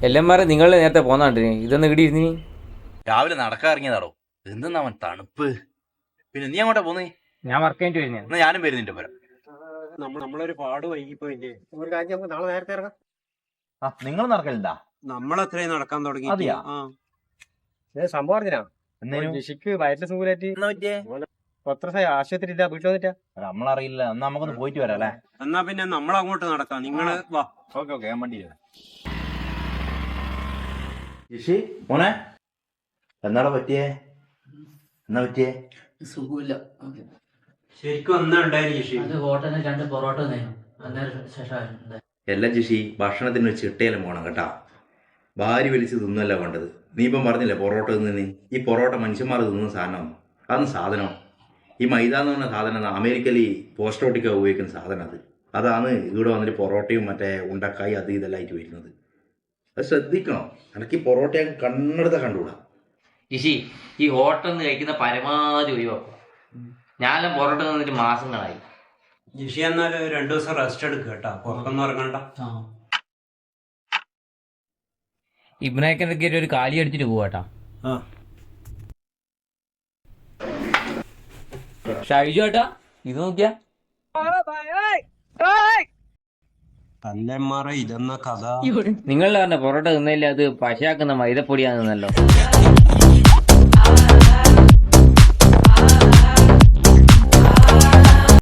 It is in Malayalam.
എല്ലാമാരെ നിങ്ങൾ നേരത്തെ പോന്നാണ്ടിന് ഇതൊന്ന് ഇവിടെ ഇരുന്നി. രാവിലെ നടക്കാൻ ഇറങ്ങിയതാടോ. എന്തെന്നാ അവൻ തണുപ്പ്. പിന്നെ നീ അങ്ങോട്ടാ പോന്നേ? ഞാൻ വർക്ക് കഴിഞ്ഞിട്ട് വരുന്നേ. എന്നാ ഞാനും വരുന്നിന്റെ പരം. നമ്മളൊരു പാട് വൈകിപ്പോയില്ലേ, ഒരു കാര്യം നമുക്ക് നാളെ നേരത്തെ ഇറങ്ങാം. നിങ്ങൾ നടക്കലുണ്ടാ? നമ്മളെത്രയും നടക്കാൻ തുടങ്ങി. സംഭവം അറിഞ്ഞാ ജിഷിക്ക് വയറ്റിലെ സുഖമായിട്ട് പത്ര ആശുപത്രി ഇല്ല, വീട്ടിൽ വന്നിട്ടാ. നമ്മളറിയില്ല. എന്നാ നമുക്കൊന്ന് പോയിട്ട് വരാം അല്ലേ? എന്നാ പിന്നെ നമ്മളങ്ങോട്ട് നടക്കാം, നിങ്ങള് വാ. ഓക്കെ ഓക്കെ, ഞാൻ വണ്ടി ജിഷി മോനെ, എന്നാടാ പറ്റിയേ? എന്നാ പറ്റിയേ? സുഖമില്ല. ശരിക്കും എന്നാ ഉണ്ടായിരുന്നു ജിഷി? അത് ഹോട്ടലിൽ 2 പൊറോട്ട ശേഷം. എല്ലാ ജിഷി ഭക്ഷണത്തിന് ഒരു ചിട്ടയിലും പോകണം കേട്ടാ. ഭാര്യ വലിച്ച് തിന്നല്ല വേണ്ടത്. നീ ഇപ്പം പറഞ്ഞില്ലേ പൊറോട്ട തിന്നു. ഈ പൊറോട്ട മനുഷ്യന്മാർ തിന്നുന്ന സാധനമാണ്. അതൊന്നും സാധനം. ഈ മൈദ എന്ന് പറഞ്ഞ സാധനം അമേരിക്കയിൽ പോസ്റ്റ് ഓട്ടിക്ക ഉപയോഗിക്കുന്ന സാധനം. അതാണ് ഇവിടെ വന്നിട്ട് പൊറോട്ടയും മറ്റേ ഉണ്ടക്കായി അത് ഇതെല്ലാം ആയിട്ട് വരുന്നത്. അത് ശ്രദ്ധിക്കണം. എനിക്ക് ഈ പൊറോട്ട കണ്ണെടുത്ത കണ്ടുകൂടാ. ജിഷി, ഈ ഹോട്ടലിൽ നിന്ന് കഴിക്കുന്ന പരമാവധി ഒഴിവാക്കുക. ഞാനെല്ലാം പൊറോട്ട നിന്നിട്ട് മാസങ്ങളായി. ജിഷി എന്നാലും 2 ദിവസം റെസ്റ്റ് എടുക്കുക കേട്ടാ, പുറത്തൊന്നും ഇറങ്ങണ്ട. ഇബ്രാഹിം ഒരു കാലി അടിച്ചിട്ട് പോവാട്ടാ. ഷൈജു ഏട്ടാ, ഇത് നോക്കിയാ. തന്നെമാറ ഇതെന്ന കഥ. നിങ്ങൾ പറഞ്ഞ പൊറോട്ട തിന്നില്ല, അത് പശയാക്കുന്ന മൈദപ്പൊടിയാണെന്നല്ലോ.